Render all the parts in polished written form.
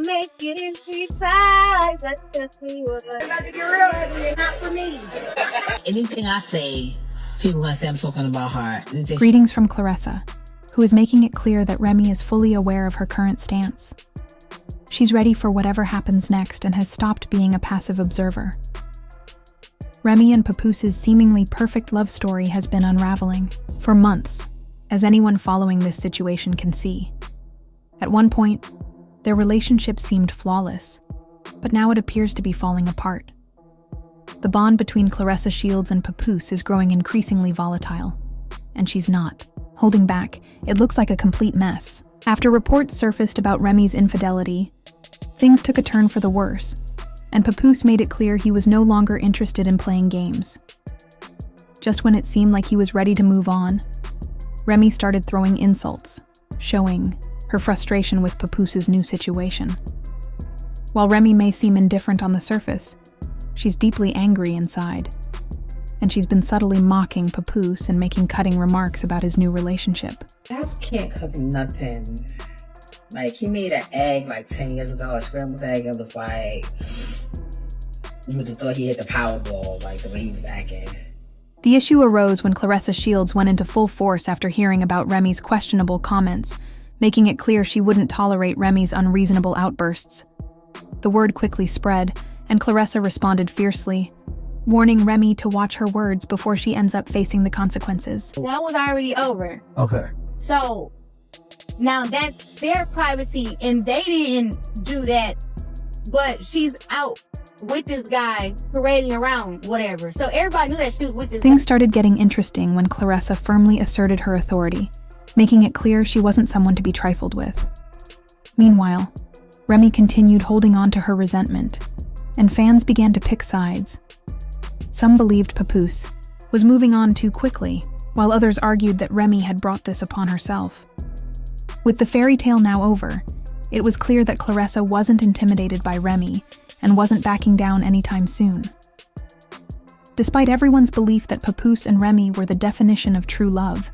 Make it intensifies. That's just me. It's about to get real ugly, not for me. Anything I say, people gonna say I'm talking about her. Greetings from Claressa, who is making it clear that Remy is fully aware of her current stance. She's ready for whatever happens next and has stopped being a passive observer. Remy and Papoose's seemingly perfect love story has been unraveling for months, as anyone following this situation can see. At one point, their relationship seemed flawless, but now it appears to be falling apart. The bond between Claressa Shields and Papoose is growing increasingly volatile, and she's not holding back. It looks like a complete mess. After reports surfaced about Remy's infidelity, things took a turn for the worse, and Papoose made it clear he was no longer interested in playing games. Just when it seemed like he was ready to move on, Remy started throwing insults, showing her frustration with Papoose's new situation. While Remy may seem indifferent on the surface, she's deeply angry inside, and she's been subtly mocking Papoose and making cutting remarks about his new relationship. I can't cook nothing. Like, he made an egg like 10 years ago, a scrambled egg, and was like, you would have thought he hit the Powerball, like the way he was acting. The issue arose when Claressa Shields went into full force after hearing about Remy's questionable comments, making it clear she wouldn't tolerate Remy's unreasonable outbursts. The word quickly spread, and Claressa responded fiercely, warning Remy to watch her words before she ends up facing the consequences. That was already over. Okay. So now that's their privacy, and they didn't do that, but she's out with this guy parading around, whatever. So everybody knew that she was with this guy. Things started getting interesting when Claressa firmly asserted her authority, making it clear she wasn't someone to be trifled with. Meanwhile, Remy continued holding on to her resentment, and fans began to pick sides. Some believed Papoose was moving on too quickly, while others argued that Remy had brought this upon herself. With the fairy tale now over, it was clear that Claressa wasn't intimidated by Remy and wasn't backing down anytime soon. Despite everyone's belief that Papoose and Remy were the definition of true love,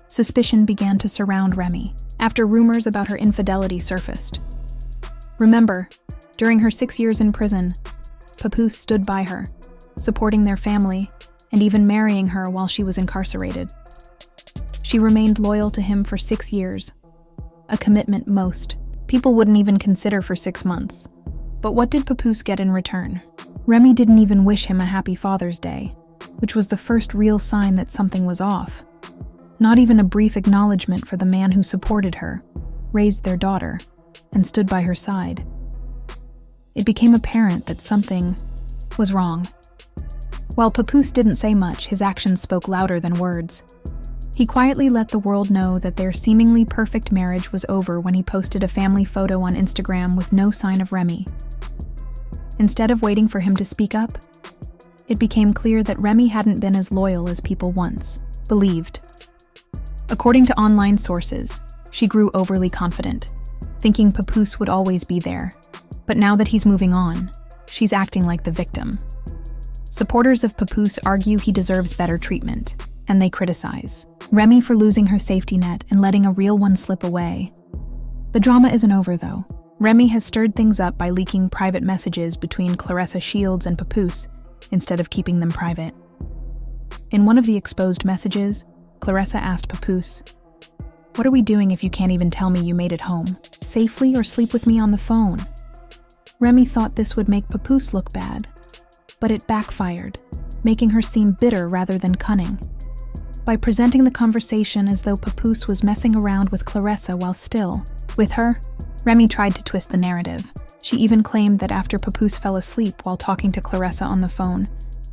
suspicion began to surround Remy after rumors about her infidelity surfaced. Remember, during her 6 years in prison, Papoose stood by her, supporting their family and even marrying her while she was incarcerated. She remained loyal to him for 6 years, a commitment most people wouldn't even consider for 6 months. But what did Papoose get in return? Remy didn't even wish him a happy Father's Day, which was the first real sign that something was off. Not even a brief acknowledgement for the man who supported her, raised their daughter, and stood by her side. It became apparent that something was wrong. While Papoose didn't say much, his actions spoke louder than words. He quietly let the world know that their seemingly perfect marriage was over when he posted a family photo on Instagram with no sign of Remy. Instead of waiting for him to speak up, it became clear that Remy hadn't been as loyal as people once believed. According to online sources, she grew overly confident, thinking Papoose would always be there. But now that he's moving on, she's acting like the victim. Supporters of Papoose argue he deserves better treatment, and they criticize Remy for losing her safety net and letting a real one slip away. The drama isn't over, though. Remy has stirred things up by leaking private messages between Claressa Shields and Papoose instead of keeping them private. In one of the exposed messages, Claressa asked Papoose, "What are we doing if you can't even tell me you made it home? Safely or sleep with me on the phone?" Remy thought this would make Papoose look bad, but it backfired, making her seem bitter rather than cunning. By presenting the conversation as though Papoose was messing around with Claressa while still with her, Remy tried to twist the narrative. She even claimed that after Papoose fell asleep while talking to Claressa on the phone,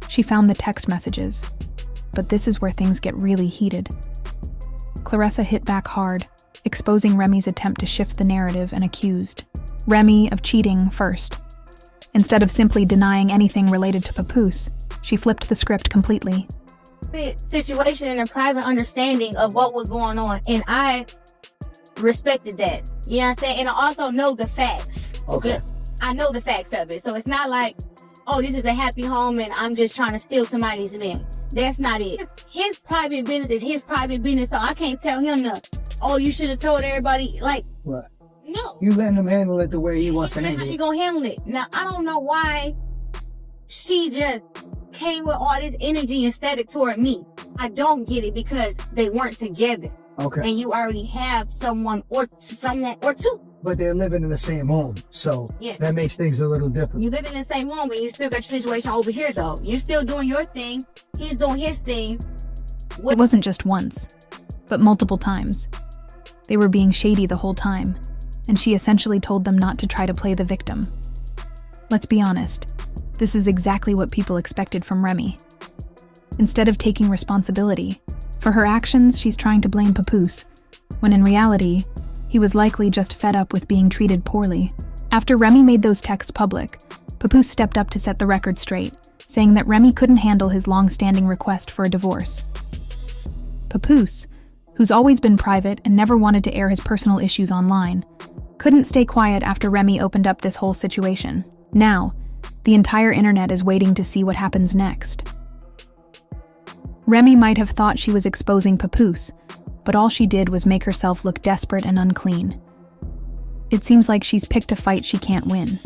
she found the text messages. But this is where things get really heated. Claressa hit back hard, exposing Remy's attempt to shift the narrative and accused Remy of cheating first. Instead of simply denying anything related to Papoose, she flipped the script completely. Situation and a private understanding of what was going on, and I respected that. You know what I'm saying? And I also know the facts. Okay. I know the facts of it. So it's not like, oh, this is a happy home and I'm just trying to steal somebody's name. That's not it. His private business is his private business, so I can't tell him to, oh, you should have told everybody. Like, Right. No. You letting him handle it the way he wants to How handle you it. gonna handle it? Now, I don't know why she just came with all this energy and static toward me. I don't get it because they weren't together. Okay. And you already have someone or two. But they're living in the same home, so Yes. that makes things a little different. You live in the same home and you still got your situation over here though. You're still doing your thing. He's doing his thing. It wasn't just once, but multiple times. They were being shady the whole time, and she essentially told them not to try to play the victim. Let's be honest, this is exactly what people expected from Remy. Instead of taking responsibility, for her actions she's trying to blame Papoose, when in reality, he was likely just fed up with being treated poorly. After Remy made those texts public, Papoose stepped up to set the record straight, saying that Remy couldn't handle his long-standing request for a divorce. Papoose, who's always been private and never wanted to air his personal issues online, couldn't stay quiet after Remy opened up this whole situation. Now, the entire internet is waiting to see what happens next. Remy might have thought she was exposing Papoose, but all she did was make herself look desperate and unclean. It seems like she's picked a fight she can't win.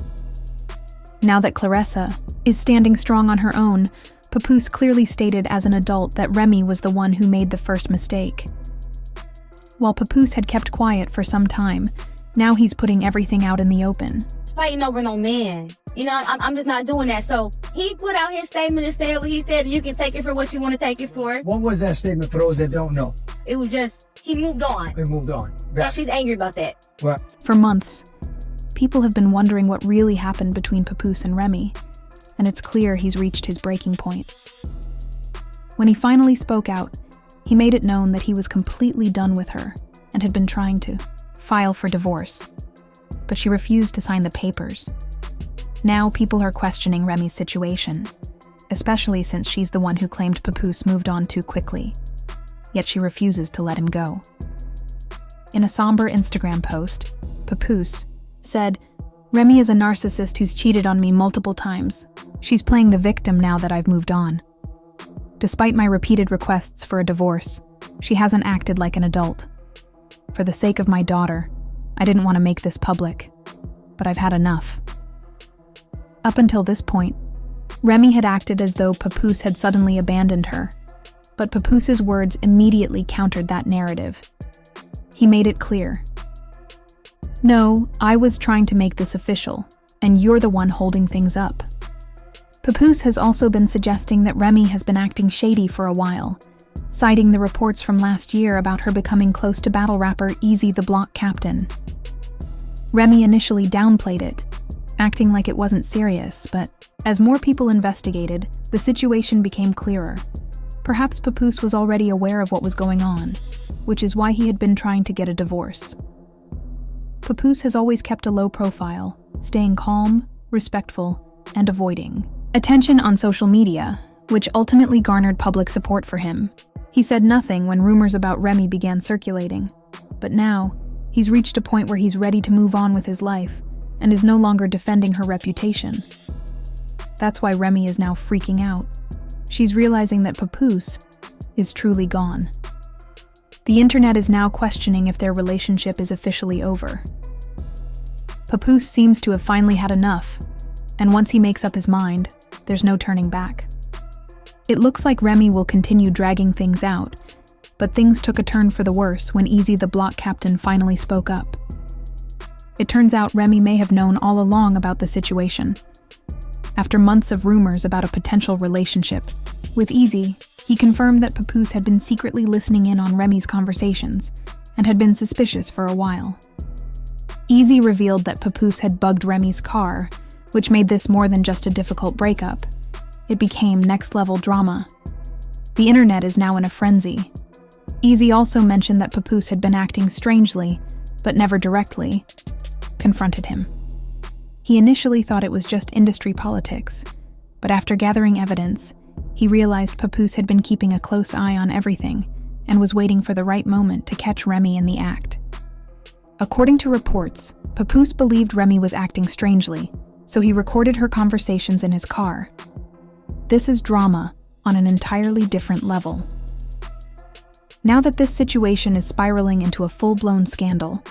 Now that Claressa is standing strong on her own, Papoose clearly stated as an adult that Remy was the one who made the first mistake. While Papoose had kept quiet for some time, now he's putting everything out in the open. Fighting over no man. You know, I'm just not doing that. So he put out his statement and said what he said. You can take it for what you want to take it for. What was that statement for those that don't know? It was just, he moved on. We moved on. So she's angry about that. Well, For months, people have been wondering what really happened between Papoose and Remy, and it's clear he's reached his breaking point. When he finally spoke out, he made it known that he was completely done with her and had been trying to file for divorce, but she refused to sign the papers. Now people are questioning Remy's situation, especially since she's the one who claimed Papoose moved on too quickly, yet she refuses to let him go. In a somber Instagram post, Papoose said, "Remy is a narcissist who's cheated on me multiple times. She's playing the victim now that I've moved on. Despite my repeated requests for a divorce, she hasn't acted like an adult. For the sake of my daughter, I didn't want to make this public, but I've had enough." Up until this point, Remy had acted as though Papoose had suddenly abandoned her, but Papoose's words immediately countered that narrative. He made it clear. "No, I was trying to make this official, and you're the one holding things up." Papoose has also been suggesting that Remy has been acting shady for a while, citing the reports from last year about her becoming close to battle rapper Easy the Block Captain. Remy initially downplayed it, acting like it wasn't serious, but as more people investigated, the situation became clearer. Perhaps Papoose was already aware of what was going on, which is why he had been trying to get a divorce. Papoose has always kept a low profile, staying calm, respectful, and avoiding attention on social media, which ultimately garnered public support for him. He said nothing when rumors about Remy began circulating, but now he's reached a point where he's ready to move on with his life and is no longer defending her reputation. That's why Remy is now freaking out. She's realizing that Papoose is truly gone. The internet is now questioning if their relationship is officially over. Papoose seems to have finally had enough, and once he makes up his mind, there's no turning back. It looks like Remy will continue dragging things out, but things took a turn for the worse when Easy the Block Captain finally spoke up. It turns out Remy may have known all along about the situation. After months of rumors about a potential relationship with Easy, he confirmed that Papoose had been secretly listening in on Remy's conversations and had been suspicious for a while. Easy revealed that Papoose had bugged Remy's car, which made this more than just a difficult breakup. It became next-level drama. The internet is now in a frenzy. Easy also mentioned that Papoose had been acting strangely, but never directly confronted him. He initially thought it was just industry politics, but after gathering evidence, he realized Papoose had been keeping a close eye on everything and was waiting for the right moment to catch Remy in the act. According to reports, Papoose believed Remy was acting strangely, so he recorded her conversations in his car. This is drama on an entirely different level. Now that this situation is spiraling into a full-blown scandal,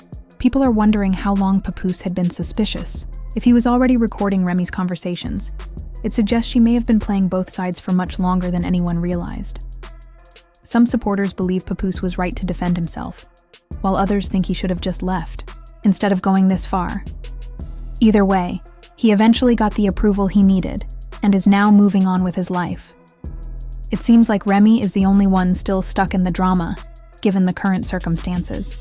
People are wondering how long Papoose had been suspicious. If he was already recording Remy's conversations, it suggests she may have been playing both sides for much longer than anyone realized. Some supporters believe Papoose was right to defend himself, while others think he should have just left, instead of going this far. Either way, he eventually got the approval he needed, and is now moving on with his life. It seems like Remy is the only one still stuck in the drama, given the current circumstances.